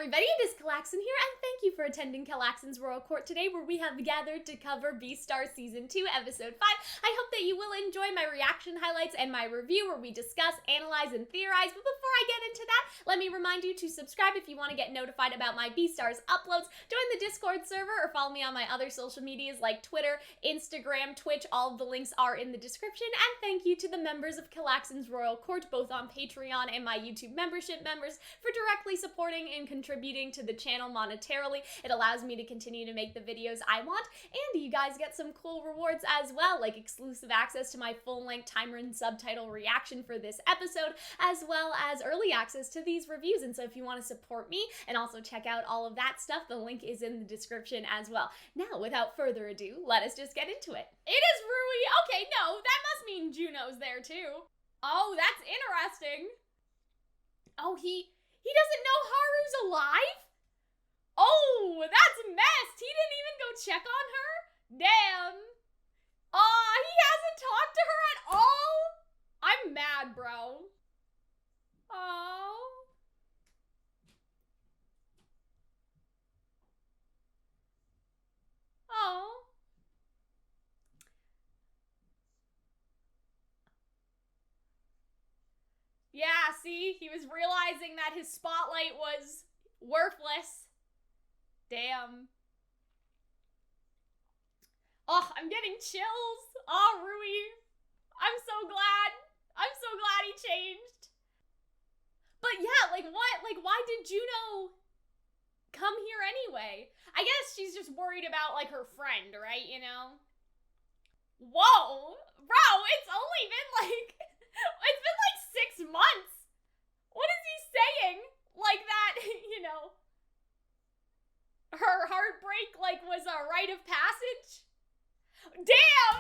everybody, it is Calxiyn here, and thank you for attending Calxyn's Royal Court today, where we have gathered to cover Beastars Season 2, Episode 5. I hope that you will enjoy my reaction highlights and my review, where we discuss, analyze, and theorize, but before I get into that, let me remind you to subscribe if you want to get notified about my Beastars uploads, join the Discord server, or follow me on my other social medias like Twitter, Instagram, Twitch. All of the links are in the description, and thank you to the members of Calxyn's Royal Court, both on Patreon and my YouTube membership members, for directly supporting and contributing to the channel monetarily. It allows me to continue to make the videos I want, and you guys get some cool rewards as well, like exclusive access to my full-length timer and subtitle reaction for this episode, as well as early access to these reviews. And so if you want to support me and also check out all of that stuff, the link is in the description as well. Now, without further ado, let us just get into it. It is Rui! Okay, no, that must mean Juno's there too. Oh, that's interesting. Oh, he doesn't know Haru's alive? Oh, that's messed. He didn't even go check on her? Damn. Aw, he hasn't talked to her at all? I'm mad, bro. Oh. Oh. Yeah, see? He was realizing that his spotlight was worthless. Damn. Oh, I'm getting chills. Oh, Rui. I'm so glad. I'm so glad he changed. But yeah, like what? Like, why did Juno come here anyway? I guess she's just worried about, like, her friend, right? You know? Whoa. Bro, it's only been, like... It's been like 6 months. What is he saying? Like that, you know, her heartbreak, like, was a rite of passage? Damn!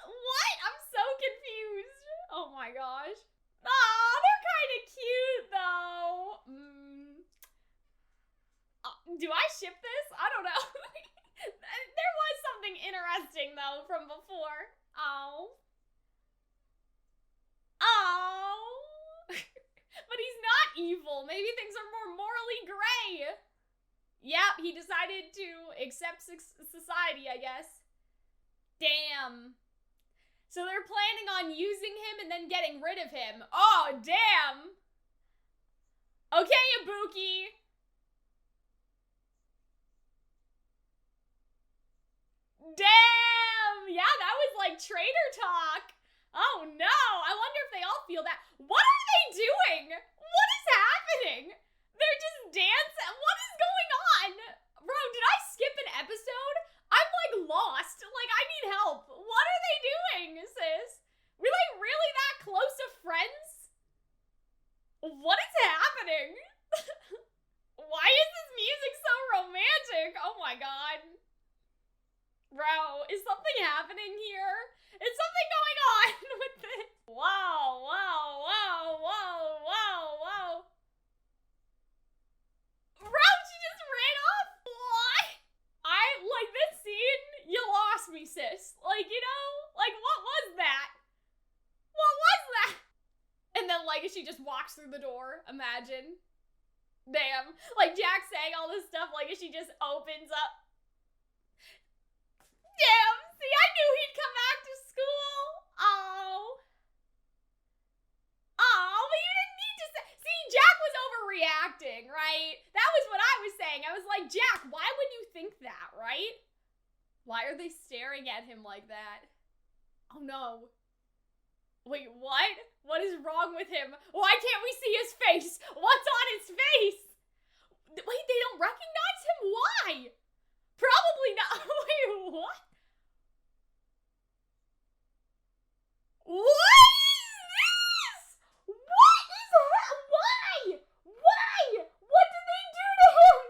What? I'm so confused. Oh my gosh. Aw, they're kind of cute, though. Do I ship this? I don't know. There was something interesting, though, from before. Oh. Oh, but he's not evil. Maybe things are more morally gray. Yep, he decided to accept society, I guess. Damn. So they're planning on using him and then getting rid of him. Oh, damn. Okay, Ibuki. Damn. Yeah, that was like traitor talk. Oh no, I wonder if they all feel that. What are they doing? What is happening? They're just dancing. What is going on? Bro, did I skip an episode? I'm like lost. Like, I need help. What are they doing, sis? We're like really that close to friends? What is happening? Why is this music so romantic? Oh my god. Bro, is something happening here? Is something going on with this? Wow, wow, wow, wow, wow, wow. Bro, she just ran off? What? Like, this scene, you lost me, sis. Like, you know? Like, what was that? What was that? And then, like, she just walks through the door, imagine. Damn. Like, Jack saying all this stuff, like, she just opens up. Damn, see, I knew he'd come back to school. Oh. Oh, but you didn't need to say. See, Jack was overreacting, right? That was what I was saying. I was like, Jack, why would you think that, right? Why are they staring at him like that? Oh, no. Wait, what? What is wrong with him? Why can't we see his face? What's on his face? Wait, they don't recognize him? Why? Probably not. Wait, what? What is this? What is that? Why? Why? What did they do to him?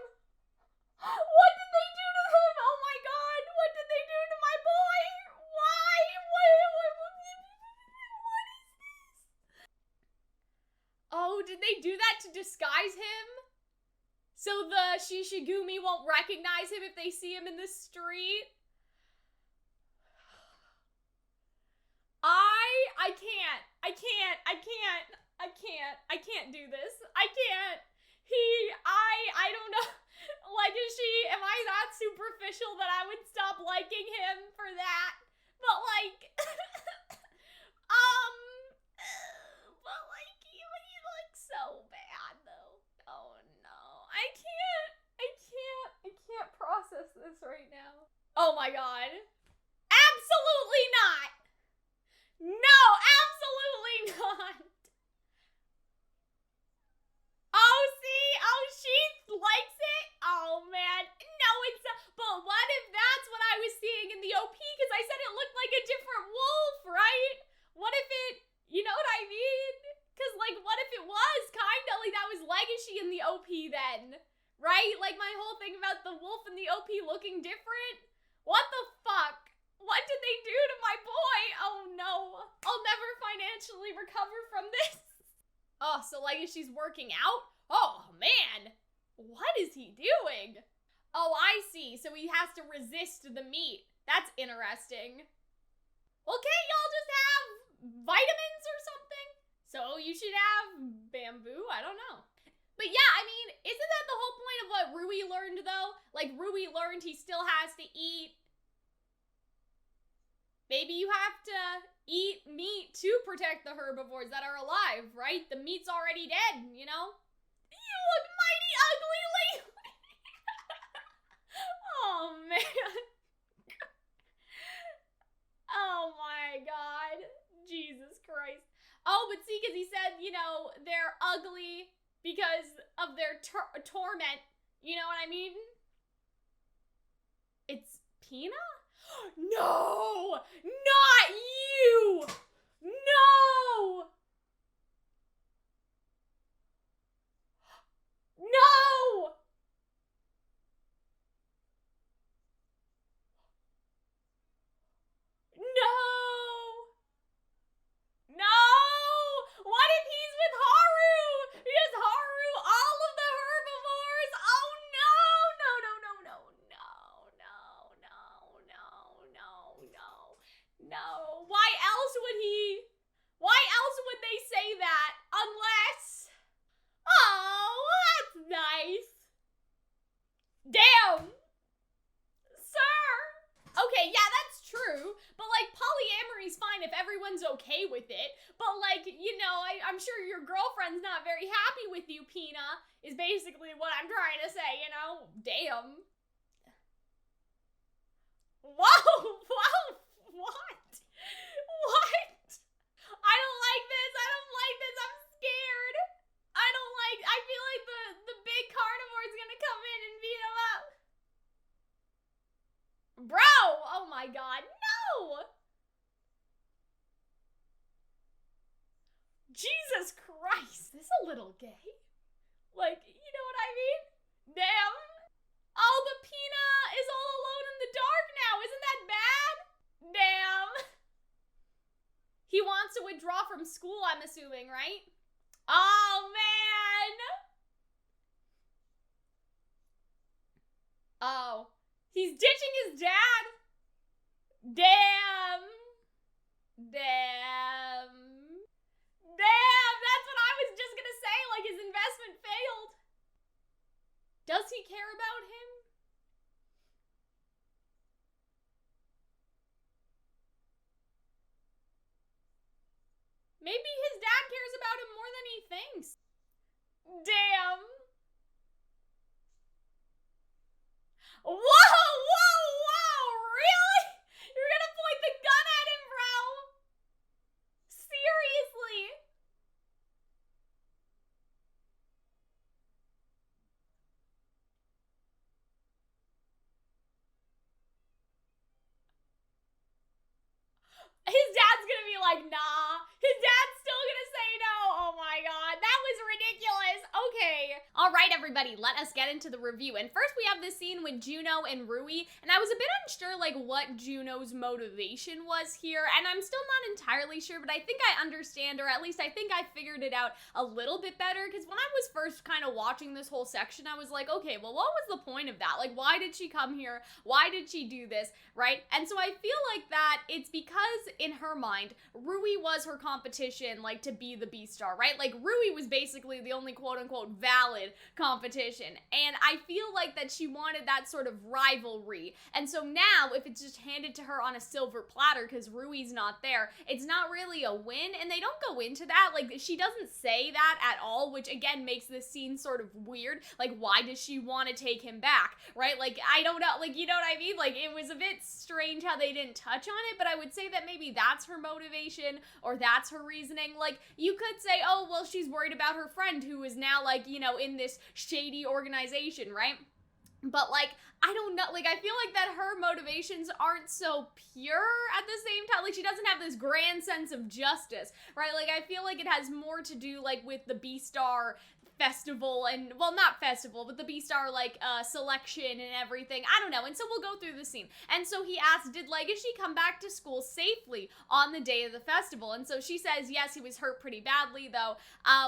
What did they do to him? Oh my god. What did they do to my boy? Why? What is this? Oh, did they do that to disguise him? So the Shishigumi won't recognize him if they see him in the street? I can't do this. I my god. Absolutely not! No, absolutely not! Oh, see? Oh, she likes it? Oh, man. No, it's not. But what if that's what I was seeing in the OP? Because I said it looked like a different wolf, right? What if it, you know what I mean? Because, like, what if it was kind of like that was Legoshi in the OP then? Right? Like, my whole thing about the wolf in the OP looking different? What the fuck? What did they do to my boy? Oh, no. I'll never financially recover from this. Oh, so Legoshi's working out? Oh, man. What is he doing? Oh, I see. So he has to resist the meat. That's interesting. Well, can't y'all just have vitamins or something? So you should have bamboo? I don't know. But yeah, I mean, isn't that the whole point of what Rui learned, though? Like, Rui learned he still has to eat. Maybe you have to eat meat to protect the herbivores that are alive, right? The meat's already dead, you know? You look mighty ugly lately. Oh, man. Oh, my God. Jesus Christ. Oh, but see, because he said, you know, they're ugly because of their torment. You know what I mean? It's Pina? No! Not you! No! No! No! No! What if he's with Haru? Because Haru, all of the herbivores. Oh no! No, no, no, no, no, no, no, no, no, no, no. Why else would they say that? Unless. Oh, that's nice. Damn! Sir! Okay, yeah, that's true. But, like, polyamory's fine if everyone's okay with it. But, like, you know, I'm sure your girlfriend's not very happy with you, Pina, is basically what I'm trying to say, you know? Damn. Whoa! Whoa! What? What? I don't like this. I don't like this. I'm scared. I feel like the big carnivore's gonna come in and beat him up. Bro! Oh my god, no! Jesus Christ, this is a little gay. Like, you know what I mean? Damn. Oh, but Pina is all alone in the dark now. Isn't that bad? Damn. He wants to withdraw from school, I'm assuming, right? Oh, man. Oh. He's ditching his dad. Damn. Damn. Damn, that's what I was just gonna say, like his investment failed. Does he care about him? Maybe his dad cares about him more than he thinks. Damn. Whoa, whoa, whoa, really? You're gonna point the gun at him, bro? Seriously? His dad's gonna be like, nah. His dad's still gonna say no. Oh my god, that was ridiculous. Okay. All right, everybody, let us get into the review. And first we have this scene with Juno and Rui, and I was a bit unsure like what Juno's motivation was here, and I'm still not entirely sure, but I think I understand, or at least I think I figured it out a little bit better, because when I was first kind of watching this whole section, I was like, okay, well, what was the point of that? Like, why did she come here? Why did she do this, right? And so I feel like that it's because in her mind, Rui was her competition, like, to be the Beastar, right? Like, Rui was basically the only quote-unquote valid competition. And I feel like that she wanted that sort of rivalry. And so now, if it's just handed to her on a silver platter because Rui's not there, it's not really a win. And they don't go into that. Like, she doesn't say that at all, which again makes this scene sort of weird. Like, why does she want to take him back, right? Like, I don't know. Like, you know what I mean? Like, it was a bit strange how they didn't touch on it, but I would say that maybe that's her motivation or that's her reasoning. Like, you could say, oh, well, she's worried about her friend who is now, like, you know, in this shady organization, right? But, like, I don't know, like, I feel like that her motivations aren't so pure at the same time. Like, she doesn't have this grand sense of justice, right? Like, I feel like it has more to do, like, with the Beastar festival and, well, not festival, but the Beastar, like, selection and everything. I don't know. And so we'll go through the scene. And so he asks, did Legoshi come back to school safely on the day of the festival? And so she says, yes, he was hurt pretty badly, though.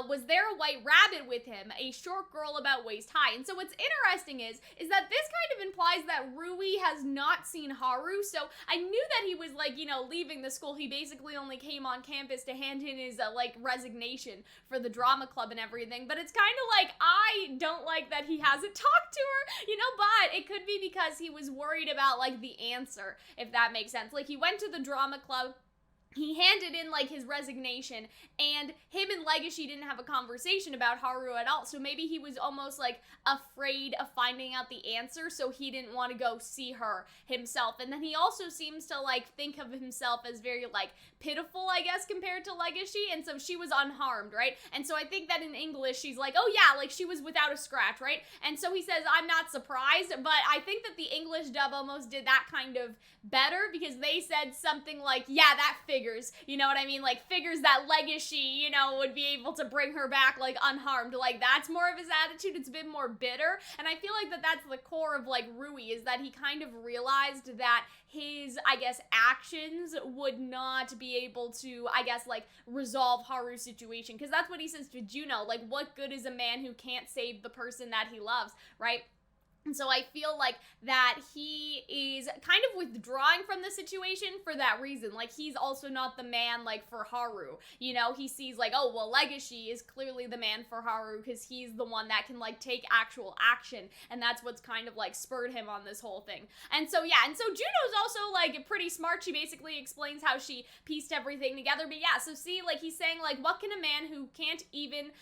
Was there a white rabbit with him? A short girl about waist high. And so what's interesting is that this kind of implies that Rui has not seen Haru. So I knew that he was, like, you know, leaving the school. He basically only came on campus to hand in his, like, resignation for the drama club and everything. But it's kind of like, I don't like that he hasn't talked to her, you know, but it could be because he was worried about, like, the answer, if that makes sense. Like, he went to the drama club, he handed in, like, his resignation, and him and Legoshi didn't have a conversation about Haru at all, so maybe he was almost, like, afraid of finding out the answer, so he didn't want to go see her himself. And then he also seems to, like, think of himself as very, like, pitiful, I guess, compared to Legoshi, and so she was unharmed, right? And so I think that in English, she's like, oh yeah, like, she was without a scratch, right? And so he says, I'm not surprised, but I think that the English dub almost did that kind of better, because they said something like, yeah, that figures, you know what I mean? Like, figures that Legoshi, you know, would be able to bring her back, like, unharmed. Like, that's more of his attitude. It's a bit more bitter, and I feel like that that's the core of, like, Rui, is that he kind of realized that his, I guess, actions would not be able to, I guess, like, resolve Haru's situation, because that's what he says to Juno, like, what good is a man who can't save the person that he loves, right? And so I feel like that he is kind of withdrawing from the situation for that reason. Like, he's also not the man, like, for Haru. You know, he sees, like, oh, well, Legoshi is clearly the man for Haru because he's the one that can, like, take actual action. And that's what's kind of, like, spurred him on this whole thing. And so, yeah, and so Juno's also, like, pretty smart. She basically explains how she pieced everything together. But yeah, so see, like, he's saying, like, what can a man who can't even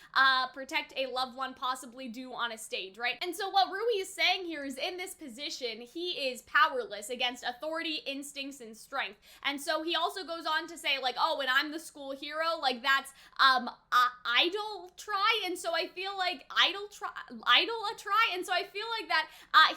protect a loved one possibly do on a stage, right? And so what Rui is saying here is, in this position, he is powerless against authority, instincts, and strength. And so he also goes on to say, like, oh, and I'm the school hero, like, that's idol try. And so I feel like idol a try. And so I feel like that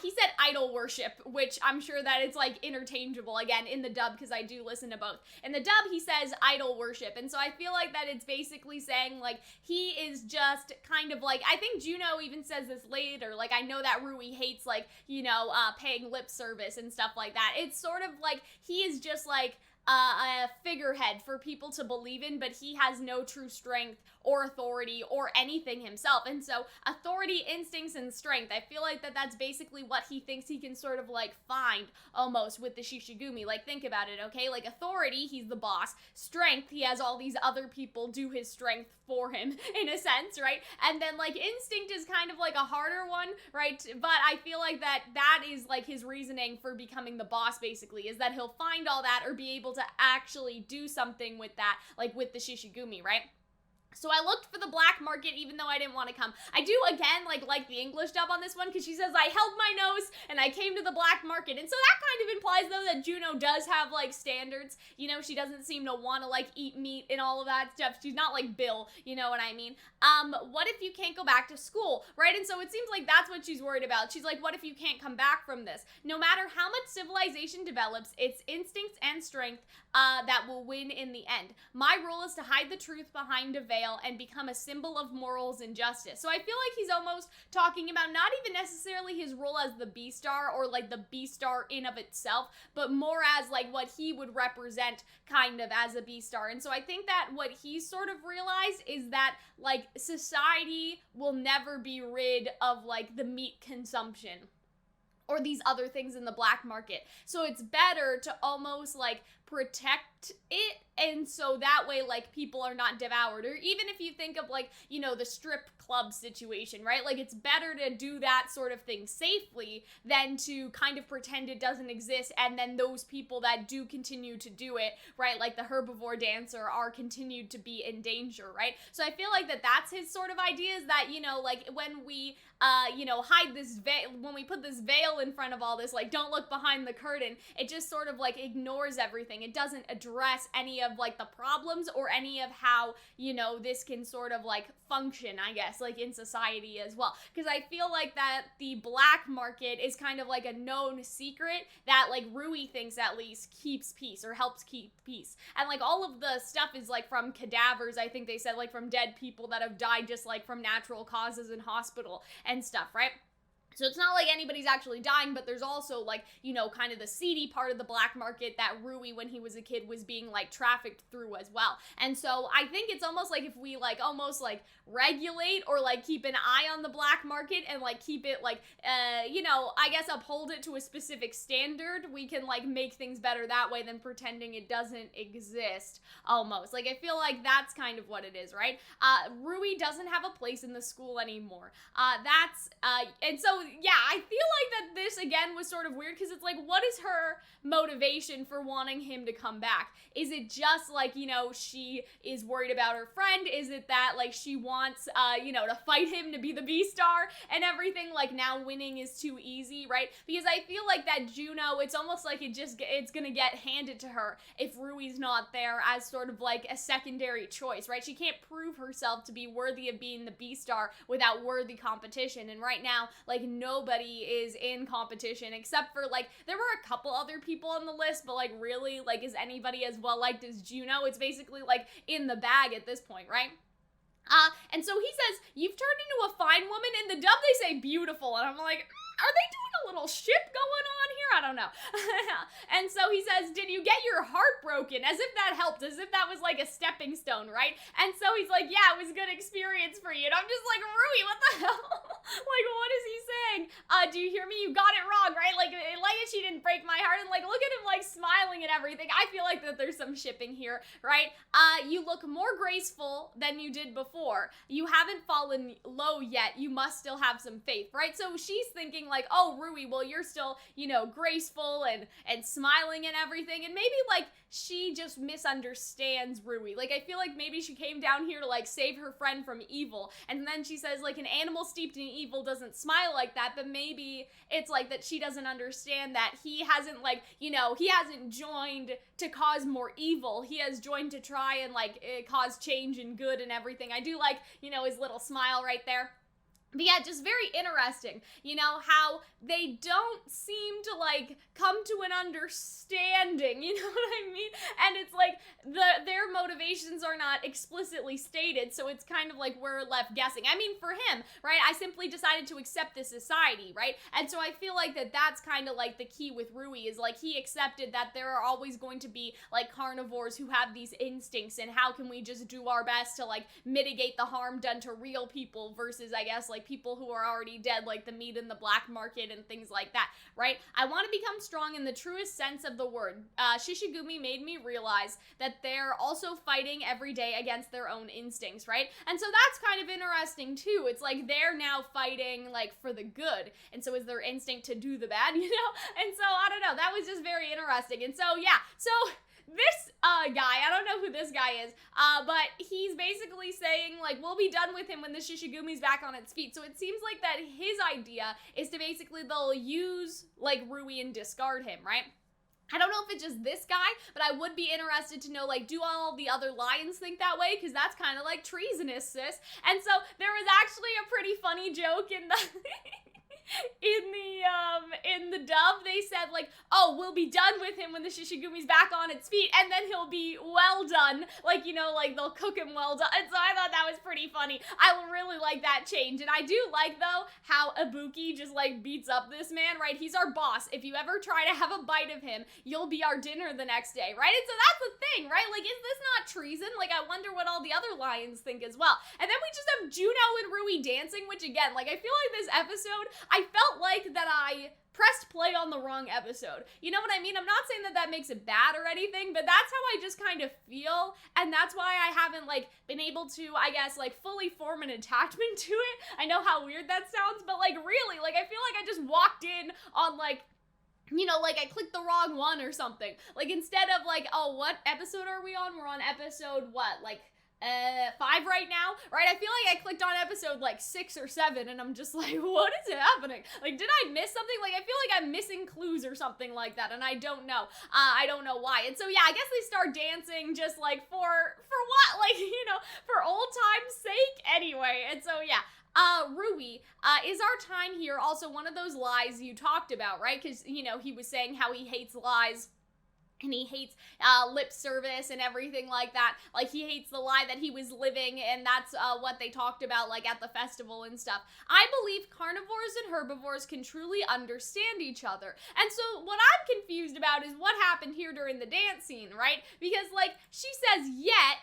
he said idol worship, which I'm sure that it's, like, interchangeable again in the dub, because I do listen to both. In the dub, he says idol worship. And so I feel like that it's basically saying, like, he is just kind of like, I think Juno even says this later, like, I know that Rui hates, like, you know, paying lip service and stuff like that. It's sort of like he is just like a figurehead for people to believe in, but he has no true strength or authority or anything himself. And so authority, instincts, and strength, I feel like that that's basically what he thinks he can sort of, like, find almost with the Shishigumi. Like, think about it, okay? Like, authority, he's the boss. Strength, he has all these other people do his strength for him, in a sense, right? And then, like, instinct is kind of like a harder one, right? But I feel like that is, like, his reasoning for becoming the boss, basically, is that he'll find all that or be able to actually do something with that, like, with the Shishigumi, right? So I looked for the black market even though I didn't want to come. I do, again, like the English dub on this one, because she says, I held my nose and I came to the black market. And so that kind of implies, though, that Juno does have, like, standards. You know, she doesn't seem to want to, like, eat meat and all of that stuff. She's not like Bill, you know what I mean? What if you can't go back to school, right? And so it seems like that's what she's worried about. She's like, what if you can't come back from this? No matter how much civilization develops, it's instincts and strength that will win in the end. My role is to hide the truth behind a veil and become a symbol of morals and justice. So I feel like he's almost talking about not even necessarily his role as the Beastar or, like, the Beastar in of itself, but more as, like, what he would represent kind of as a Beastar. And so I think that what he's sort of realized is that, like, society will never be rid of, like, the meat consumption or these other things in the black market. So it's better to almost, like, protect it, and so that way, like, people are not devoured. Or even if you think of, like, you know, the strip club situation, right? Like, it's better to do that sort of thing safely than to kind of pretend it doesn't exist, and then those people that do continue to do it, right, like the herbivore dancer, are continued to be in danger, right? So I feel like that's his sort of idea, is that, you know, like, when we you know, hide this veil, when we put this veil in front of all this, like, don't look behind the curtain, it just sort of, like, ignores everything. It doesn't address any of, like, the problems or any of how, you know, this can sort of, like, function, I guess, like, in society as well. Because I feel like that the black market is kind of like a known secret that, like, Rui thinks at least keeps peace, or helps keep peace. And, like, all of the stuff is, like, from cadavers, I think they said, like, from dead people that have died just, like, from natural causes in hospital and stuff, right? So it's not like anybody's actually dying, but there's also, like, you know, kind of the seedy part of the black market that Rui, when he was a kid, was being, like, trafficked through as well. And so I think it's almost like if we, like, almost, like, regulate or, like, keep an eye on the black market and, like, keep it, like, you know, I guess uphold it to a specific standard, we can, like, make things better that way than pretending it doesn't exist, almost. Like, I feel like that's kind of what it is, right? Rui doesn't have a place in the school anymore. And so, yeah, I feel like that this, again, was sort of weird, because it's like, what is her motivation for wanting him to come back? Is it just, like, you know, she is worried about her friend? Is it that, like, she wants, you know, to fight him to be the Beastar and everything? Like, now winning is too easy, right? Because I feel like that Juno, it's almost like it's gonna get handed to her if Rui's not there as sort of, like, a secondary choice, right? She can't prove herself to be worthy of being the Beastar without worthy competition, and right now, like, nobody is in competition except for, like, there were a couple other people on the list, but, like, really, like, is anybody as well liked as Juno? It's basically, like, in the bag at this point, right? And so he says, you've turned into a fine woman. In the dub, they say beautiful. And I'm like, are they doing a little ship going on here? I don't know. And so he says, did you get your heart broken? As if that helped, as if that was like a stepping stone, right? And so he's like, yeah, it was a good experience for you. And I'm just like, Rui, what the hell? Like, what is he saying? Do you hear me? You got it wrong, right? Like she didn't break my heart. And, like, look at him, like, smiling and everything. I feel like that there's some shipping here, right? You look more graceful than you did before. You haven't fallen low yet. You must still have some faith, right? So she's thinking, like, oh, Rui, well, you're still, you know, graceful and smiling and everything. And maybe, like, she just misunderstands Rui. Like, I feel like maybe she came down here to, like, save her friend from evil. And then she says, like, an animal steeped in evil doesn't smile like that. But maybe it's like that she doesn't understand that he hasn't, like, you know, he hasn't joined to cause more evil. He has joined to try and, like, cause change and good and everything. I do like, you know, his little smile right there. But yeah, just very interesting, you know, how they don't seem to, like, come to an understanding, you know what I mean? And it's like, their motivations are not explicitly stated, so it's kind of like we're left guessing. I mean, for him, right, I simply decided to accept this society, right? And so I feel like that's kind of like the key with Rui, is, like, he accepted that there are always going to be, like, carnivores who have these instincts, and how can we just do our best to, like, mitigate the harm done to real people versus, I guess, like, people who are already dead, like the meat in the black market and things like that, right? I want to become strong in the truest sense of the word. Shishigumi made me realize that they're also fighting every day against their own instincts, right? And so that's kind of interesting too. It's like they're now fighting, like, for the good, and so is their instinct to do the bad, you know? And so, I don't know, that was just very interesting. And so, yeah, so this guy, I don't know who this guy is, but he's basically saying, like, we'll be done with him when the Shishigumi's back on its feet. So it seems like that his idea is to basically, they'll use, like, Rui and discard him, right? I don't know if it's just this guy, but I would be interested to know, like, do all the other lions think that way? Because that's kind of, like, treasonous, sis. And so there was actually a pretty funny joke in the... in the dub, they said, like, oh, we'll be done with him when the Shishigumi's back on its feet, and then he'll be well done, like, you know, like, they'll cook him well done. And so I thought that was pretty funny. I really like that change. And I do like, though, how Ibuki just, like, beats up this man, right? He's our boss. If you ever try to have a bite of him, you'll be our dinner the next day, right? And so that's the thing, right? Like, is this not treason? Like, I wonder what all the other lions think as well. And then we just have Juno and Rui dancing, which, again, like, I feel like this episode, I felt like that I pressed play on the wrong episode. You know what I mean? I'm not saying that that makes it bad or anything, but that's how I just kind of feel, and that's why I haven't, like, been able to, I guess, like, fully form an attachment to it. I know how weird that sounds, but, like, really, like, I feel like I just walked in on, like, you know, like, I clicked the wrong one or something. Like, instead of, like, oh, what episode are we on? We're on episode, what, like, 5 right now, right? I feel like I clicked on episode like 6 or 7 and I'm just like, what is happening? Like, did I miss something? Like, I feel like I'm missing clues or something like that, and I don't know. I don't know why. And so, yeah, I guess they start dancing just like for what? Like, you know, for old time's sake anyway. And so, yeah. Rui, is our time here also one of those lies you talked about, right? Because, you know, he was saying how he hates lies. And he hates lip service and everything like that. Like, he hates the lie that he was living, and that's what they talked about, like, at the festival and stuff. I believe carnivores and herbivores can truly understand each other. And so what I'm confused about is what happened here during the dance scene, right? Because, like, she says, yet,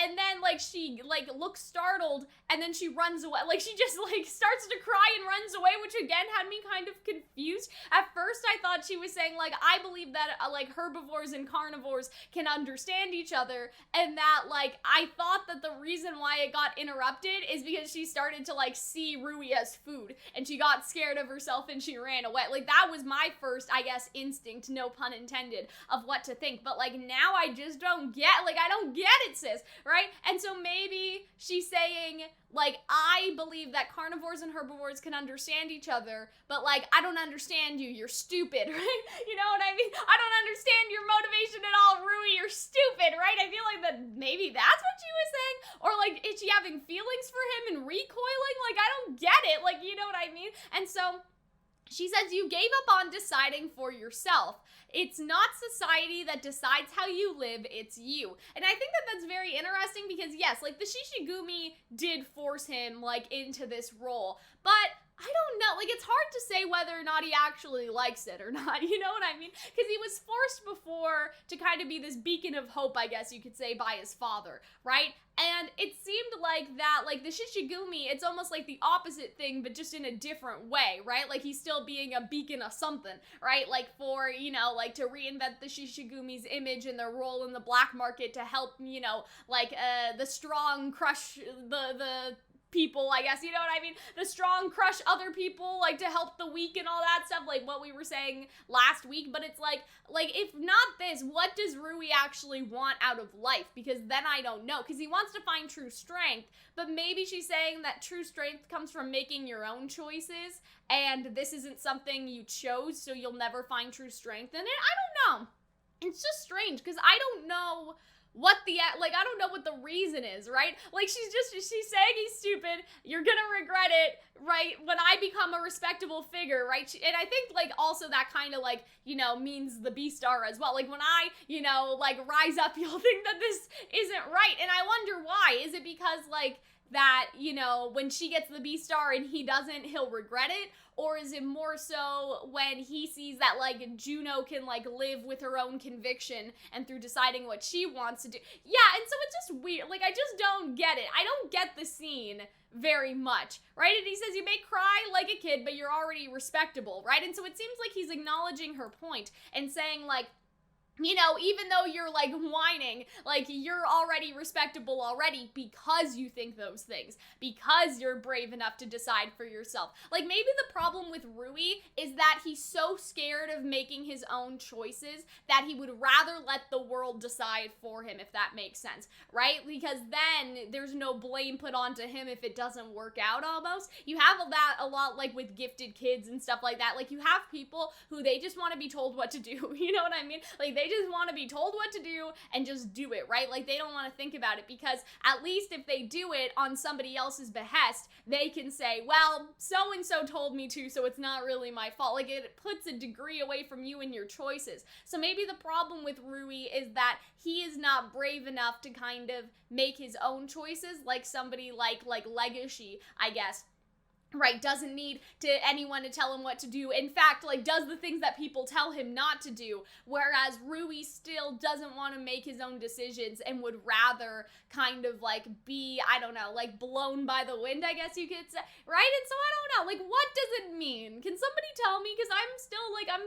and then, like, she, like, looks startled, and then she runs away. Like, she just, like, starts to cry and runs away, which, again, had me kind of confused. At first, I thought she was saying, like, I believe that, like, herbivores and carnivores can understand each other, and that, like, I thought that the reason why it got interrupted is because she started to, like, see Rui as food, and she got scared of herself, and she ran away. Like, that was my first, I guess, instinct, no pun intended, of what to think. But, like, now I just don't get, like, I don't get it, sis, right? And so maybe she's saying, like, I believe that carnivores and herbivores can understand each other, but, like, I don't understand you, you're stupid, right? You know what I mean? I don't understand your motivation at all, Rui, you're stupid, right? I feel like that maybe that's what she was saying, or, like, is she having feelings for him and recoiling? Like, I don't get it, like, you know what I mean? And so she says, you gave up on deciding for yourself. It's not society that decides how you live, it's you. And I think that that's very interesting because, yes, like, the Shishigumi did force him, like, into this role. But I don't know, like, it's hard to say whether or not he actually likes it or not, you know what I mean? Because he was forced before to kind of be this beacon of hope, I guess you could say, by his father, right? And it seemed like that, like, the Shishigumi, it's almost like the opposite thing, but just in a different way, right? Like, he's still being a beacon of something, right? Like, for, you know, like, to reinvent the Shishigumi's image and their role in the black market to help, you know, like, the strong crush the people, I guess, you know what I mean? The strong crush other people, like, to help the weak and all that stuff, like what we were saying last week. But it's like, if not this, what does Rui actually want out of life? Because then I don't know, because he wants to find true strength, but maybe she's saying that true strength comes from making your own choices, and this isn't something you chose, so you'll never find true strength in it. I don't know. It's just strange, because I don't know what the, like, I don't know what the reason is, right? Like, she's saying he's stupid, you're gonna regret it, right, when I become a respectable figure, right? And I think, like, also that kind of, like, you know, means the Beastar as well. Like, when I, you know, like, rise up, you'll think that this isn't right, and I wonder why. Is it because, like, that, you know, when she gets the Beastar and he doesn't, he'll regret it? Or is it more so when he sees that, like, Juno can, like, live with her own conviction and through deciding what she wants to do? Yeah, and so it's just weird. Like, I just don't get it. I don't get the scene very much, right? And he says, you may cry like a kid, but you're already respectable, right? And so it seems like he's acknowledging her point and saying, like, you know, even though you're, like, whining, like, you're already respectable already because you think those things, because you're brave enough to decide for yourself. Like, maybe the problem with Rui is that he's so scared of making his own choices that he would rather let the world decide for him, if that makes sense, right? Because then there's no blame put onto him if it doesn't work out almost. You have that a lot, like, with gifted kids and stuff like that. Like, you have people who they just want to be told what to do, you know what I mean? Like, they just want to be told what to do and just do it, right? Like, they don't want to think about it, because at least if they do it on somebody else's behest, they can say, well, so-and-so told me to, so it's not really my fault. Like, it puts a degree away from you and your choices. So maybe the problem with Rui is that he is not brave enough to kind of make his own choices, like somebody like Legoshi, I guess. right, doesn't need anyone to tell him what to do. In fact, like, does the things that people tell him not to do, whereas Rui still doesn't want to make his own decisions and would rather kind of, like, be, I don't know, like, blown by the wind, I guess you could say, right? And so I don't know, like, what does it mean? Can somebody tell me? Because I'm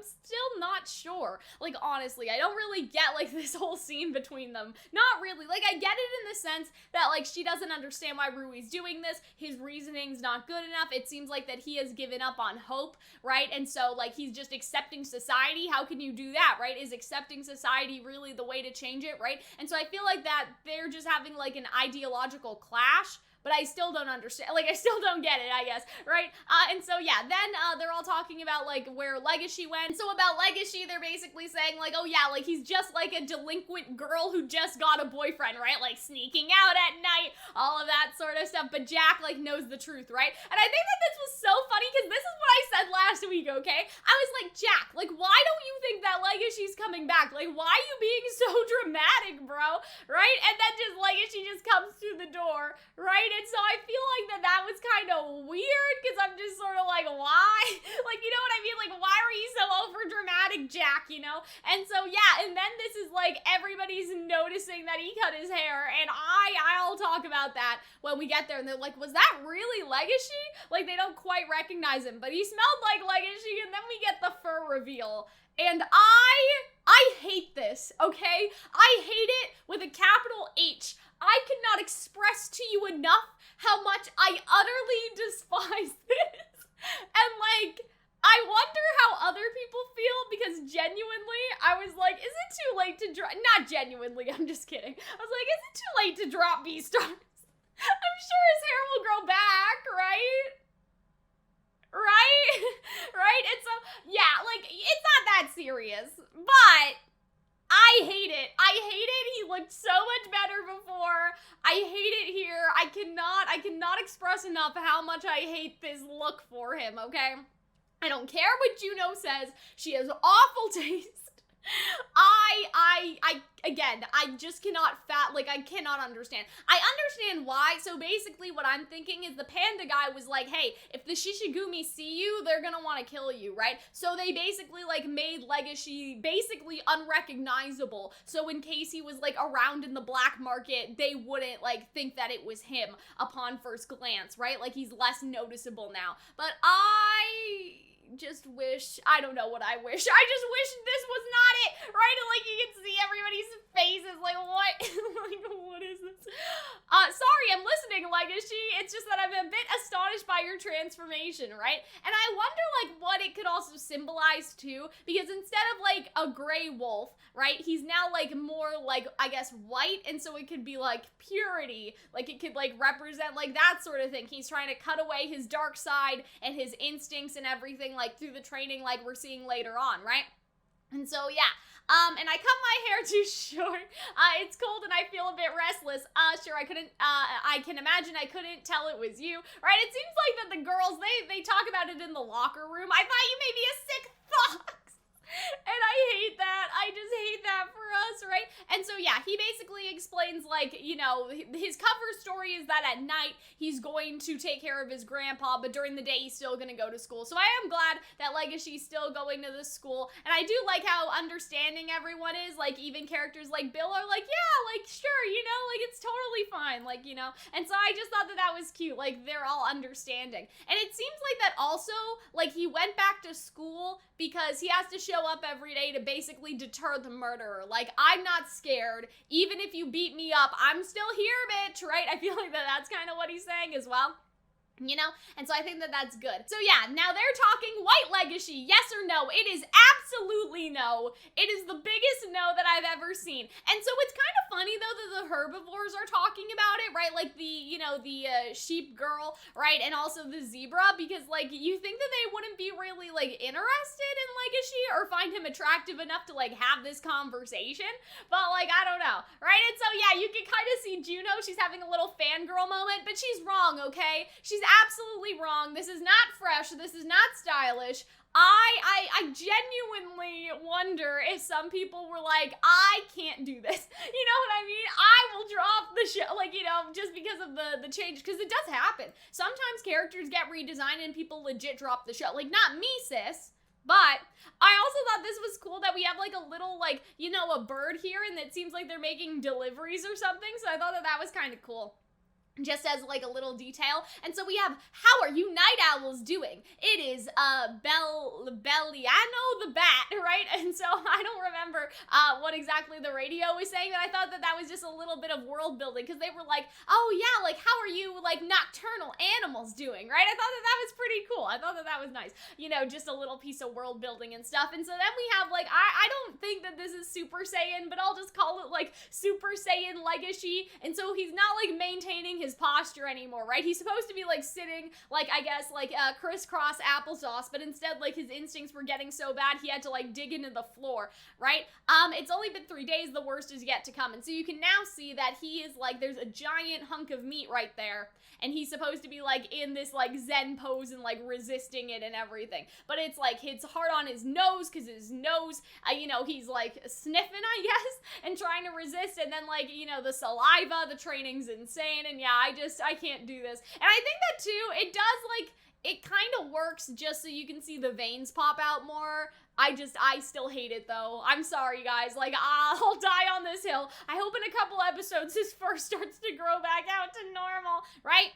still not sure. Like, honestly, I don't really get, like, this whole scene between them. Not really. Like, I get it in the sense that, like, she doesn't understand why Rui's doing this. His reasoning's not good enough. It seems like that he has given up on hope, right? And so, like, he's just accepting society. How can you do that, right? Is accepting society really the way to change it, right? And so I feel like that they're just having, like, an ideological clash, but I still don't understand, like, I still don't get it, I guess, right? And so, yeah, then they're all talking about, like, where Legoshi went. So about Legoshi, they're basically saying, like, oh yeah, like, he's just like a delinquent girl who just got a boyfriend, right? Like, sneaking out at night, all of that sort of stuff, but Jack, like, knows the truth, right? And I think that this was so funny, because this is what I said last week, okay? I was like, Jack, like, why don't you think that Legoshi's coming back? Like, why are you being so dramatic, bro? Right? And then just Legoshi just comes through the door, right? And so I feel like that was kind of weird, because I'm just sort of like, why? Like, you know what I mean? Like, why are you so over dramatic, Jack, you know? And so, yeah, and then this is like, everybody's noticing that he cut his hair, and I'll talk about that when we get there, and they're like, was that really Legoshi? Like, they don't quite recognize him, but he smelled like Legoshi, and then we get the fur reveal. And I hate this, okay? I hate it with a capital H. I cannot express to you enough how much I utterly despise this. And, like, I wonder how other people feel, because genuinely, I was like, is it too late to drop? Not genuinely, I'm just kidding. I was like, is it too late to drop Beastars? I'm sure his hair will grow back, right? Right? Right? And so, yeah, like, it's not that serious, but I hate it. I hate it. He looked so much better before. I hate it here. I cannot express enough how much I hate this look for him, okay? I don't care what Juno says. She has awful taste. Again, I just cannot I cannot understand. I understand why. So basically what I'm thinking is the panda guy was like, hey, if the Shishigumi see you, they're gonna want to kill you, right? So they basically, like, made Legoshi basically unrecognizable. So in case he was, like, around in the black market, they wouldn't, like, think that it was him upon first glance, right? Like, he's less noticeable now. But I just wish, I don't know what I wish. I just wish this was not it, right? Like, you can see everybody's faces, like, what? Like, what is this? Sorry, I'm listening, Legoshi. It's just that I'm a bit astonished by your transformation, right? And I wonder, like, what it could also symbolize, too, because instead of, like, a gray wolf, right, he's now, like, more, like, I guess, white, and so it could be, like, purity. Like, it could, like, represent, like, that sort of thing. He's trying to cut away his dark side and his instincts and everything, like, through the training, like, we're seeing later on, right? And so, yeah. And I cut my hair too short. It's cold and I feel a bit restless. Sure, I can imagine I couldn't tell it was you, right? It seems like that the girls, they talk about it in the locker room. I thought you may be a sick fox. And I hate that. I just hate that for us, right? And so, yeah, he basically explains, like, you know, his cover story is that at night he's going to take care of his grandpa, but during the day he's still gonna go to school. So I am glad that Legoshi's still going to the school. And I do like how understanding everyone is. Like, even characters like Bill are like, yeah, like, sure, you know, like, it's totally fine, like, you know. And so I just thought that that was cute. Like, they're all understanding. And it seems like that also, like, he went back to school because he has to show up every day to basically deter the murderer. Like, I'm not scared. Even if you beat me up, I'm still here, bitch, right? I feel like that's kind of what he's saying as well. You know? And so I think that that's good. So yeah, now they're talking white Legoshi. Yes or no? It is absolutely no. It is the biggest no that I've ever seen. And so it's kind of funny, though, that the herbivores are talking about it, right? Like the, you know, the sheep girl, right? And also the zebra, because, like, you think that they wouldn't be really, like, interested in Legoshi or find him attractive enough to, like, have this conversation. But, like, I don't know, right? And so, yeah, you can kind of see Juno. She's having a little fangirl moment, but she's wrong, okay? She's absolutely wrong. This is not fresh. This is not stylish. I genuinely wonder if some people were like, I can't do this. You know what I mean? I will drop the show, like, you know, just because of the change, because it does happen. Sometimes characters get redesigned and people legit drop the show. Like, not me, sis. But I also thought this was cool that we have like a little, like, you know, a bird here, and it seems like they're making deliveries or something. So I thought that was kind of cool, just as like a little detail. And so we have, how are you night owls doing? It is Belliano the bat, right? And so I don't remember what exactly the radio was saying, but I thought that was just a little bit of world building, because they were like, oh yeah, like, how are you like nocturnal animals doing, right? I thought that was pretty cool. I thought that was nice, you know, just a little piece of world building and stuff. And so then we have like, I don't think that this is Super Saiyan, but I'll just call it like Super Saiyan Legoshi. And so he's not like maintaining his posture anymore, right? He's supposed to be like sitting like, I guess, like crisscross applesauce, but instead like his instincts were getting so bad he had to like dig into the floor, right? It's only been 3 days, the worst is yet to come. And so you can now see that he is like, there's a giant hunk of meat right there, and he's supposed to be like in this like zen pose and like resisting it and everything, but it's like it's hard on his nose, because his nose, you know, he's like sniffing, I guess, and trying to resist, and then like, you know, the saliva, the training's insane, and yeah, I can't do this. And I think that too, it does like, it kind of works just so you can see the veins pop out more. I still hate it though. I'm sorry guys, like, I'll die on this hill. I hope in a couple episodes his fur starts to grow back out to normal, right?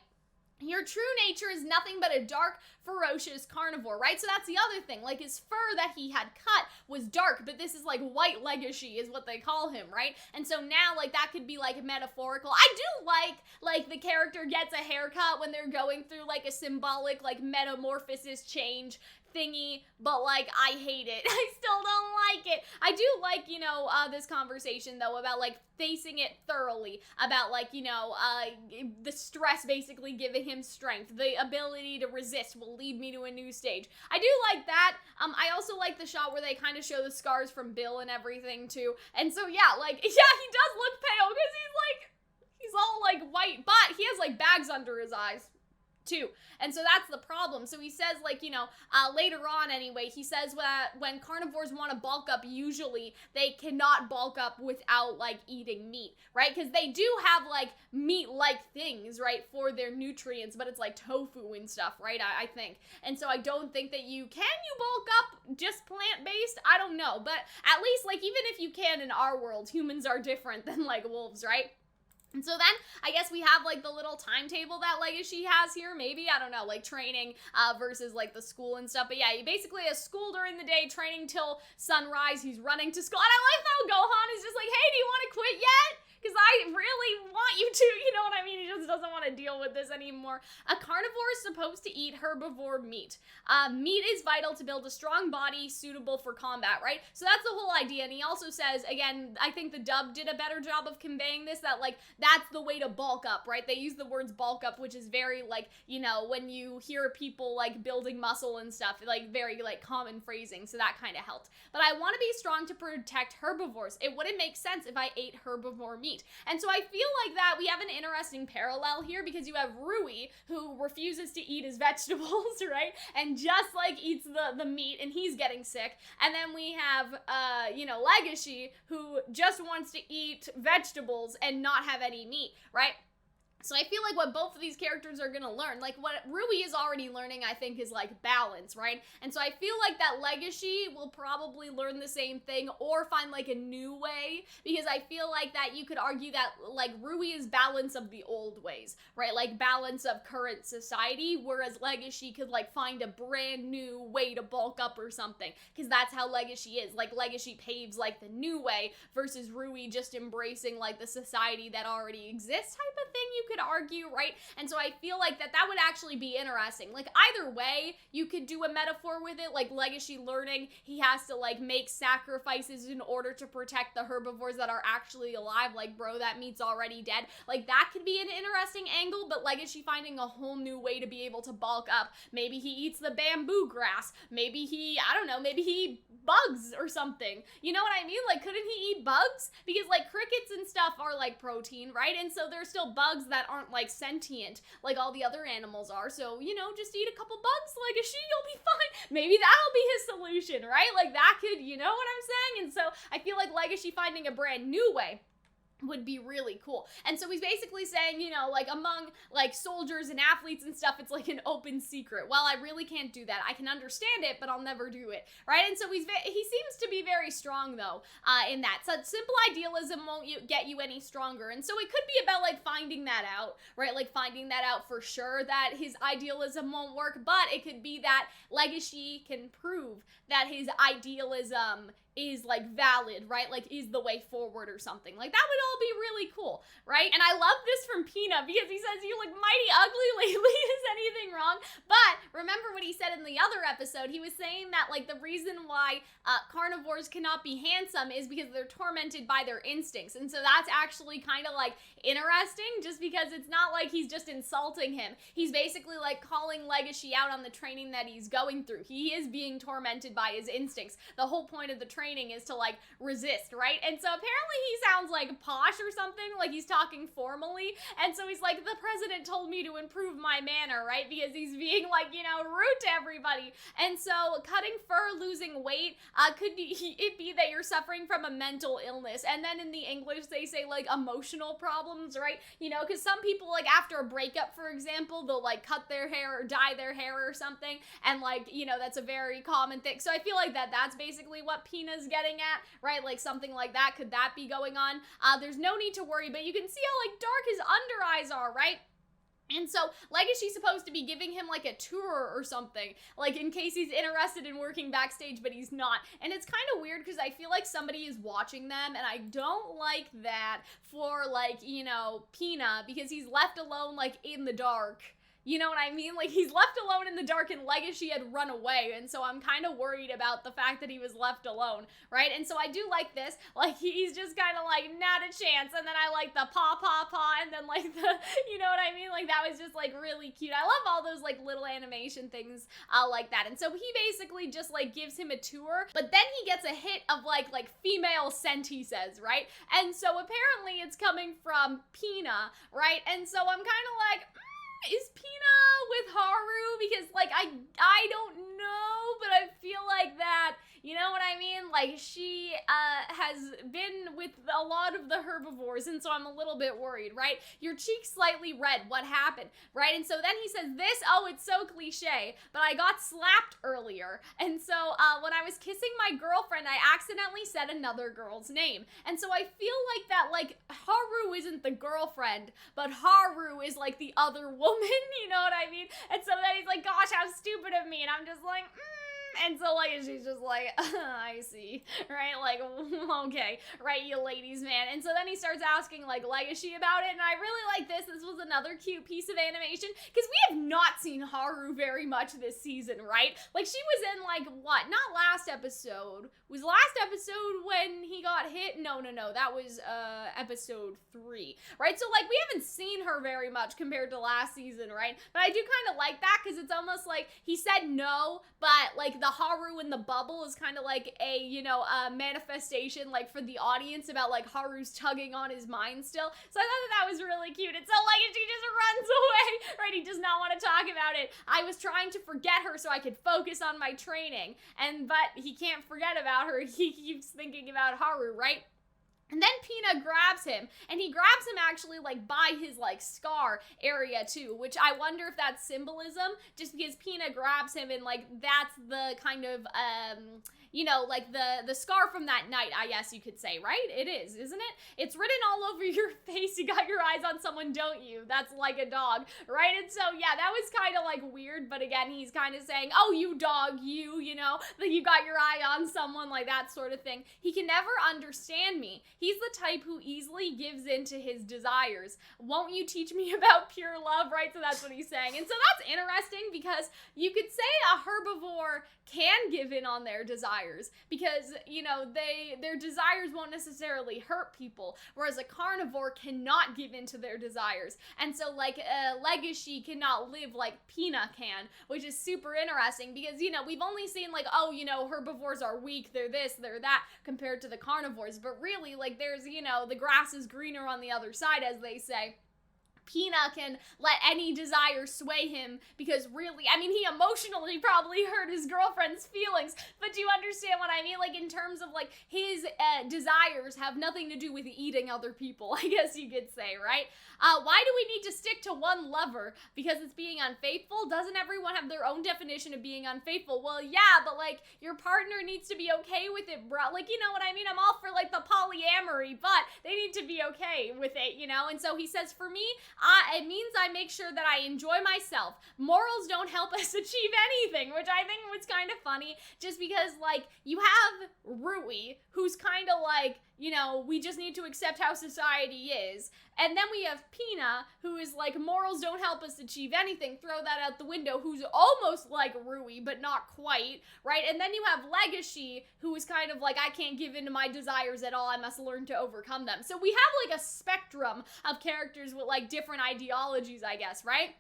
Your true nature is nothing but a dark, ferocious carnivore, right? So that's the other thing. Like, his fur that he had cut was dark, but this is like white Legoshi is what they call him, right? And so now, like, that could be like metaphorical. I do like the character gets a haircut when they're going through like a symbolic like metamorphosis change thingy, but like, I hate it. I still don't like it. I do like, you know, this conversation though about like facing it thoroughly, about like, you know, the stress basically giving him strength, the ability to resist will lead me to a new stage. I do like that. I also like the shot where they kind of show the scars from Bill and everything too. And so yeah, like, yeah, he does look pale because he's all like white, but he has like bags under his eyes too. And so that's the problem. So he says, like, you know, later on anyway, he says that when carnivores want to bulk up, usually they cannot bulk up without like eating meat, right? Because they do have like meat-like things, right, for their nutrients, but it's like tofu and stuff, right? I think. And so I don't think that you bulk up just plant-based? I don't know. But at least, like, even if you can in our world, humans are different than like wolves, right? And so then, I guess we have, like, the little timetable that Legoshi has here, maybe, I don't know, like, training, versus, like, the school and stuff, but yeah, he basically has school during the day, training till sunrise, he's running to school, and I like how Gohan is just like, hey, do you want to quit yet? Because I really want you to, you know what I mean? He just doesn't want to deal with this anymore. A carnivore is supposed to eat herbivore meat. Meat is vital to build a strong body suitable for combat, right? So that's the whole idea. And he also says, again, I think the dub did a better job of conveying this, that, like, that's the way to bulk up, right? They use the words bulk up, which is very, like, you know, when you hear people, like, building muscle and stuff, like, very, like, common phrasing. So that kind of helped. But I want to be strong to protect herbivores. It wouldn't make sense if I ate herbivore meat. And so I feel like that we have an interesting parallel here, because you have Rui, who refuses to eat his vegetables, right? And just like eats the meat, and he's getting sick. And then we have, you know, Legoshi, who just wants to eat vegetables and not have any meat, right? So I feel like what both of these characters are gonna learn, like what Rui is already learning, I think, is like balance, right? And so I feel like that Legoshi will probably learn the same thing or find like a new way, because I feel like that you could argue that like Rui is balance of the old ways, right? Like balance of current society, whereas Legoshi could like find a brand new way to bulk up or something, because that's how Legoshi is. Like Legoshi paves like the new way versus Rui just embracing like the society that already exists type of thing, you could argue, right? And so I feel like that would actually be interesting. Like either way, you could do a metaphor with it, like Legoshi learning he has to like make sacrifices in order to protect the herbivores that are actually alive, like bro, that meat's already dead. Like that could be an interesting angle, but Legoshi finding a whole new way to be able to bulk up. Maybe he eats the bamboo grass, maybe he, I don't know, maybe he bugs or something. You know what I mean? Like couldn't he eat bugs? Because like crickets and stuff are like protein, right? And so there's still bugs that that aren't like sentient like all the other animals are. So, you know, just eat a couple bugs, Legoshi, you'll be fine. Maybe that'll be his solution, right? Like that could, you know what I'm saying? And so I feel like Legoshi finding a brand new way would be really cool. And so he's basically saying, you know, like among like soldiers and athletes and stuff, it's like an open secret. Well, I really can't do that. I can understand it, but I'll never do it, right? And so he seems to be very strong though in that. So simple idealism won't get you any stronger. And so it could be about like finding that out, right? Like finding that out for sure that his idealism won't work, but it could be that Legoshi can prove that his idealism is like valid, right? Like is the way forward or something. Like that would all be really cool, right? And I love this from Pina because he says you look mighty ugly lately. Is anything wrong? But remember what he said in the other episode. He was saying that like the reason why carnivores cannot be handsome is because they're tormented by their instincts. And so that's actually kind of like interesting just because it's not like he's just insulting him. He's basically like calling Legoshi out on the training that he's going through. He is being tormented by his instincts. The whole point of the training is to like resist, right? And so apparently he sounds like posh or something, like he's talking formally, and so he's like, the president told me to improve my manner, right? Because he's being like, you know, rude to everybody. And so cutting fur, losing weight, could it be that you're suffering from a mental illness? And then in the English they say like emotional problems, right? You know, because some people like after a breakup, for example, they'll like cut their hair or dye their hair or something, and like, you know, that's a very common thing. So I feel like that's basically what Pina's getting at, right? Like something like that. Could that be going on? There's no need to worry, but you can see how like dark his under eyes are, right? And so Legoshi's supposed to be giving him like a tour or something, like in case he's interested in working backstage, but he's not. And it's kind of weird because I feel like somebody is watching them, and I don't like that for like, you know, Pina, because he's left alone like in the dark. You know what I mean? Like, he's left alone in the dark and Legoshi had run away, and so I'm kind of worried about the fact that he was left alone, right? And so I do like this. Like, he's just kind of like, not a chance, and then I like the paw, and then like the, you know what I mean? Like, that was just like really cute. I love all those like little animation things like that. And so he basically just like gives him a tour, but then he gets a hit of like female scent, he says, right? And so apparently it's coming from Pina, right? And so I'm kind of like, is Pina with Haru? Because like I don't know, but I feel like that, you know what I mean? Like she has been with a lot of the herbivores, and so I'm a little bit worried, right? Your cheek's slightly red, what happened, right? And so then he says this, oh, it's so cliche, but I got slapped earlier, and so when I was kissing my girlfriend, I accidentally said another girl's name, and so I feel like that, like, Haru isn't the girlfriend, but Haru is like the other woman, you know what I mean? And so then he's like, gosh, how stupid of me, and I'm just like, and so, like, she's just like, I see, right? Like, okay, right, you ladies, man. And so then he starts asking, like, Legoshi about it, and I really like this. This was another cute piece of animation, because we have not seen Haru very much this season, right? Like, she was in, like, what? Not last episode. Was last episode when he got hit? No, that was, episode 3, right? So, like, we haven't seen her very much compared to last season, right? But I do kind of like that, because it's almost like he said no, but, like, the Haru in the bubble is kind of like a, you know, manifestation, like, for the audience about, like, Haru's tugging on his mind still. So I thought that was really cute. It's so, like, she just runs away, right? He does not want to talk about it. I was trying to forget her so I could focus on my training, but he can't forget about her. He keeps thinking about Haru, right? And then Pina grabs him, and he grabs him actually, like, by his, like, scar area, too, which I wonder if that's symbolism, just because Pina grabs him, and, like, that's the kind of, you know, like, the scar from that night, I guess you could say, right? It is, isn't it? It's written all over your face. You got your eyes on someone, don't you? That's like a dog, right? And so, yeah, that was kind of, like, weird, but again, he's kind of saying, oh, you dog, you know, that you got your eye on someone, like, that sort of thing. He can never understand me. He's the type who easily gives in to his desires. Won't you teach me about pure love, right? So that's what he's saying. And so that's interesting because you could say a herbivore can give in on their desires because, you know, their desires won't necessarily hurt people, whereas a carnivore cannot give in to their desires. And so, like, Legoshi cannot live like Pina can, which is super interesting because, you know, we've only seen, like, oh, you know, herbivores are weak, they're this, they're that, compared to the carnivores, but really, like, there's, you know, the grass is greener on the other side, as they say. Pina can let any desire sway him because really, I mean, he emotionally probably hurt his girlfriend's feelings, but do you understand what I mean? Like, in terms of, like, his desires have nothing to do with eating other people, I guess you could say, right? Why do we need to stick to one lover? Because it's being unfaithful? Doesn't everyone have their own definition of being unfaithful? Well, yeah, but, like, your partner needs to be okay with it, bro. Like, you know what I mean? I'm all for, like, the polyamory, but they need to be okay with it, you know? And so he says, for me, it means I make sure that I enjoy myself. Morals don't help us achieve anything, which I think was kind of funny, just because, like, you have Rui, who's kind of like, you know, we just need to accept how society is. And then we have Pina, who is like, morals don't help us achieve anything. Throw that out the window, who's almost like Rui, but not quite, right? And then you have Legoshi, who is kind of like, I can't give in to my desires at all. I must learn to overcome them. So we have like a spectrum of characters with like different ideologies, I guess, right?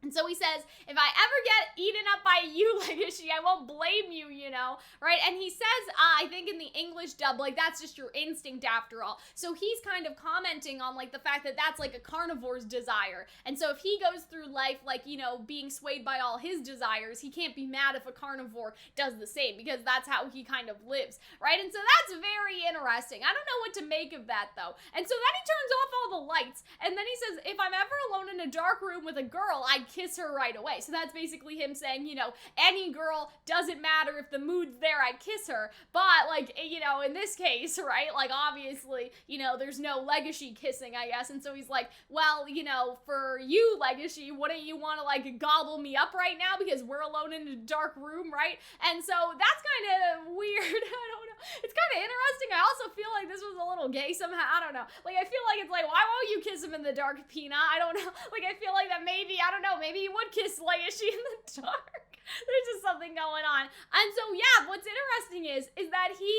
And so he says, if I ever get eaten up by you, Legoshi, I won't blame you, you know, right? And he says, I think in the English dub, like, that's just your instinct after all. So he's kind of commenting on, like, the fact that that's, like, a carnivore's desire. And so if he goes through life, like, you know, being swayed by all his desires, he can't be mad if a carnivore does the same, because that's how he kind of lives, right? And so that's very interesting. I don't know what to make of that, though. And so then he turns off all the lights, and then he says, if I'm ever alone in a dark room with a girl, I'd kiss her right away. So that's basically him saying, you know, any girl, doesn't matter if the mood's there, I'd kiss her. But, like, you know, in this case, right, like, obviously, you know, there's no Legoshi kissing, I guess. And so he's like, well, you know, for you, Legoshi, wouldn't you want to, like, gobble me up right now because we're alone in a dark room, right? And so that's kind of weird. I don't know. It's kind of interesting. I also feel like this was a little gay somehow. I don't know. Like, I feel like it's like, why won't you kiss him in the dark, Pina? I don't know. Like, I feel like that maybe, I don't know, maybe he would kiss Legoshi in the dark. There's just something going on. And so, yeah, what's interesting is that he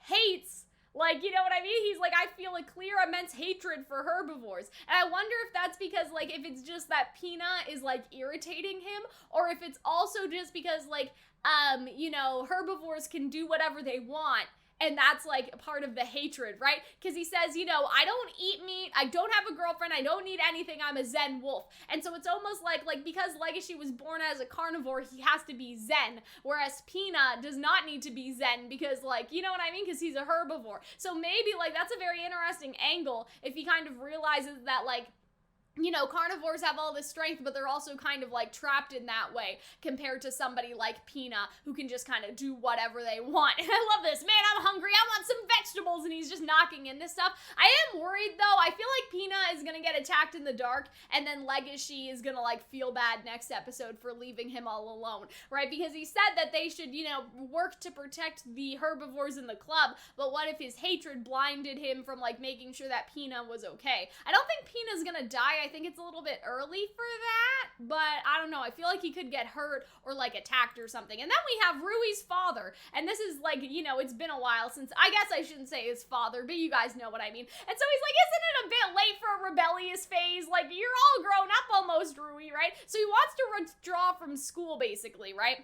hates, like, you know what I mean? He's like, I feel a clear, immense hatred for herbivores. And I wonder if that's because, like, if it's just that Pina is, like, irritating him, or if it's also just because, like, you know, herbivores can do whatever they want. And that's, like, part of the hatred, right? Because he says, you know, I don't eat meat, I don't have a girlfriend, I don't need anything, I'm a Zen wolf. And so it's almost like because Legoshi was born as a carnivore, he has to be Zen. Whereas Pina does not need to be Zen because, like, you know what I mean? Because he's a herbivore. So maybe, like, that's a very interesting angle if he kind of realizes that, like, you know, carnivores have all this strength, but they're also kind of, like, trapped in that way compared to somebody like Pina who can just kind of do whatever they want. And I love this. Man, I'm hungry. I want some vegetables. And he's just knocking into stuff. I am worried, though. I feel like Pina is going to get attacked in the dark, and then Legoshi is going to, like, feel bad next episode for leaving him all alone, right? Because he said that they should, you know, work to protect the herbivores in the club, but what if his hatred blinded him from, like, making sure that Pina was okay? I don't think Pina's going to die. I think it's a little bit early for that, but I don't know. I feel like he could get hurt or, like, attacked or something. And then we have Rui's father, and this is, like, you know, it's been a while since, I guess I shouldn't say his father, but you guys know what I mean. And so he's like, isn't it a bit late for a rebellious phase? Like, you're all grown up almost, Rui, right? So he wants to withdraw from school, basically, right?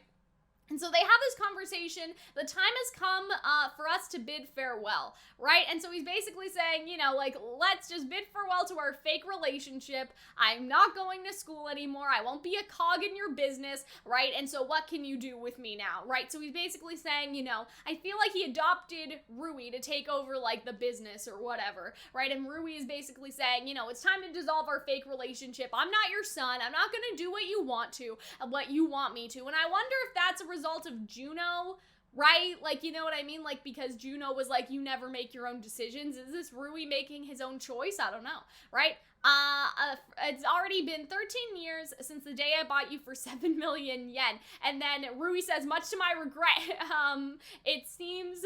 And so they have this conversation. The time has come for us to bid farewell, right? And so he's basically saying, you know, like, let's just bid farewell to our fake relationship. I'm not going to school anymore. I won't be a cog in your business, right? And so what can you do with me now, right? So he's basically saying, you know, I feel like he adopted Rui to take over, like, the business or whatever, right? And Rui is basically saying, you know, it's time to dissolve our fake relationship. I'm not your son. I'm not going to do what you want to, what you want me to. And I wonder if that's a result of Juno, right? Like, you know what I mean? Like, because Juno was like, you never make your own decisions. Is this Rui making his own choice? I don't know, right? It's already been 13 years since the day I bought you for 7 million yen. And then Rui says, much to my regret, it seems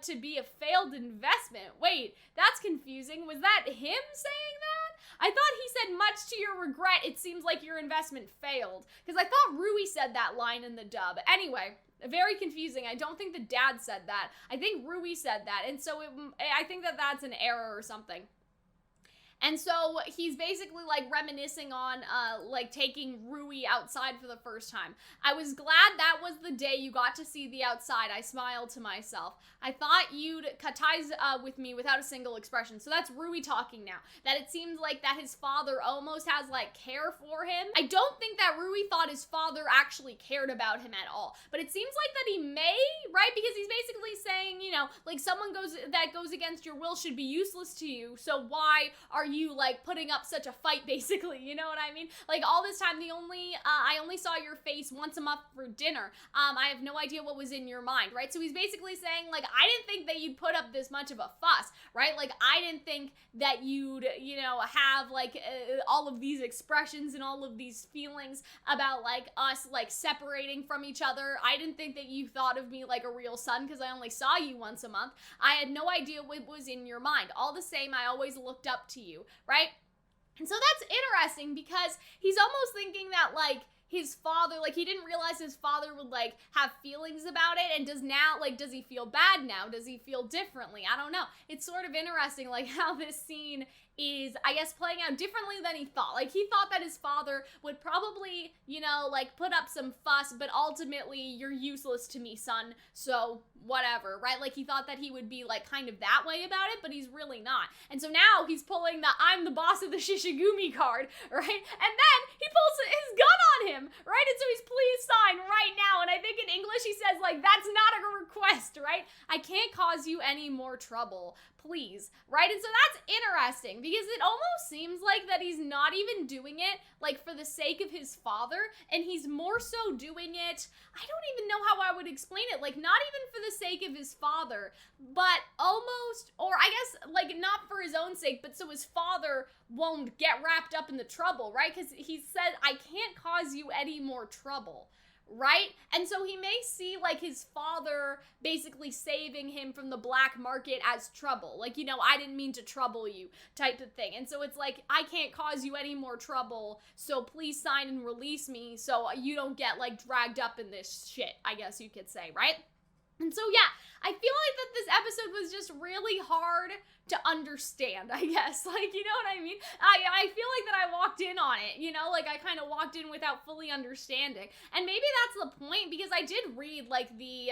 to be a failed investment. Wait, that's confusing. Was that him saying that? I thought he said, much to your regret, it seems like your investment failed. Because I thought Rui said that line in the dub. Anyway, very confusing. I don't think the dad said that. I think Rui said that. And so I think that that's an error or something. And so he's basically like reminiscing on like taking Rui outside for the first time. I was glad that was the day you got to see the outside. I smiled to myself. I thought you'd cut ties with me without a single expression. So that's Rui talking now. That it seems like that his father almost has like care for him. I don't think that Rui thought his father actually cared about him at all. But it seems like that he may, right? Because he's basically saying, you know, like someone that goes against your will should be useless to you. So why are you like putting up such a fight, basically? You know what I mean? Like all this time, I only saw your face once a month for dinner. I have no idea what was in your mind, right? So he's basically saying like, I didn't think that you'd put up this much of a fuss, right? Like I didn't think that you'd, you know, have like all of these expressions and all of these feelings about like us like separating from each other. I didn't think that you thought of me like a real son because I only saw you once a month. I had no idea what was in your mind. All the same, I always looked up to you, right? And so that's interesting because he's almost thinking that like his father, like he didn't realize his father would like have feelings about it, and does he feel bad now? Does he feel differently? I don't know. It's sort of interesting like how this scene is, I guess, playing out differently than he thought. Like he thought that his father would probably, you know, like put up some fuss, but ultimately you're useless to me, son, so whatever, right? Like he thought that he would be like kind of that way about it, but he's really not. And so now he's pulling the I'm the boss of the Shishigumi card, right? And then he pulls his gun on him, right? And so he's please sign right now. And I think in English he says like, that's not a request, right? I can't cause you any more trouble, please, right? And so that's interesting because it almost seems like that he's not even doing it like for the sake of his father, and he's more so doing it, I don't even know how I would explain it, like not even for the sake of his father, but almost, or I guess like not for his own sake, but so his father won't get wrapped up in the trouble, right? Because he said, I can't cause you any more trouble, right? And so he may see like his father basically saving him from the black market as trouble. Like, you know, I didn't mean to trouble you type of thing. And so it's like, I can't cause you any more trouble, so please sign and release me so you don't get like dragged up in this shit, I guess you could say, right? And so, yeah, I feel like that this episode was just really hard to understand, I guess. Like, you know what I mean? I feel like that I walked in on it, you know? Like, I kind of walked in without fully understanding. And maybe that's the point, because I did read, like, the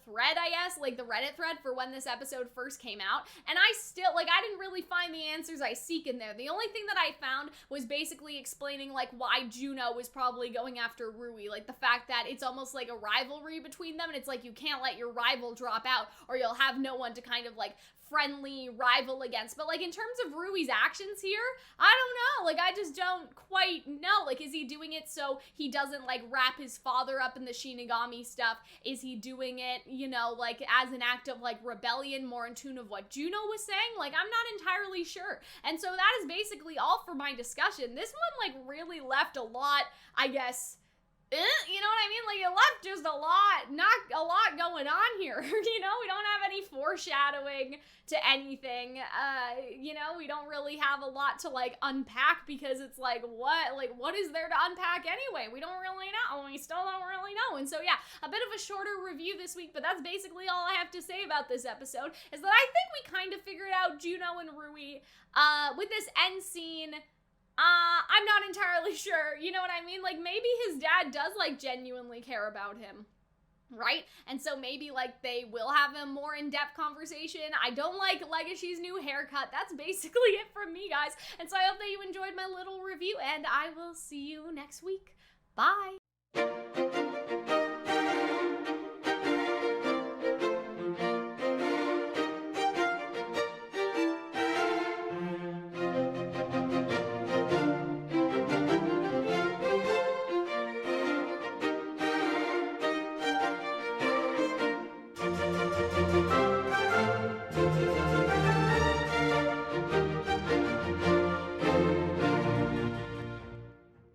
thread, I guess, like, the Reddit thread for when this episode first came out. And I still, like, I didn't really find the answers I seek in there. The only thing that I found was basically explaining, like, why Juno was probably going after Rui. Like, the fact that it's almost like a rivalry between them, and it's like, you can't let your rival drop out, or you'll have no one to kind of, like, friendly rival against. But like in terms of Rui's actions here, I don't know, like I just don't quite know. Like, is he doing it so he doesn't like wrap his father up in the Shinigami stuff? Is he doing it, you know, like as an act of like rebellion, more in tune of what Juno was saying? Like, I'm not entirely sure. And so that is basically all for my discussion. This one like really left a lot, I guess, you know what I mean? Like, it left just a lot, not a lot going on here. You know, we don't have any foreshadowing to anything. You know, we don't really have a lot to like unpack, because it's like, what is there to unpack anyway? We don't really know. We still don't really know. And so, yeah, a bit of a shorter review this week, but that's basically all I have to say about this episode, is that I think we kind of figured out Juno and Rui, with this end scene. I'm not entirely sure, you know what I mean? Like, maybe his dad does, like, genuinely care about him, right? And so maybe, like, they will have a more in-depth conversation. I don't like Legoshi's new haircut. That's basically it from me, guys. And so I hope that you enjoyed my little review, and I will see you next week. Bye!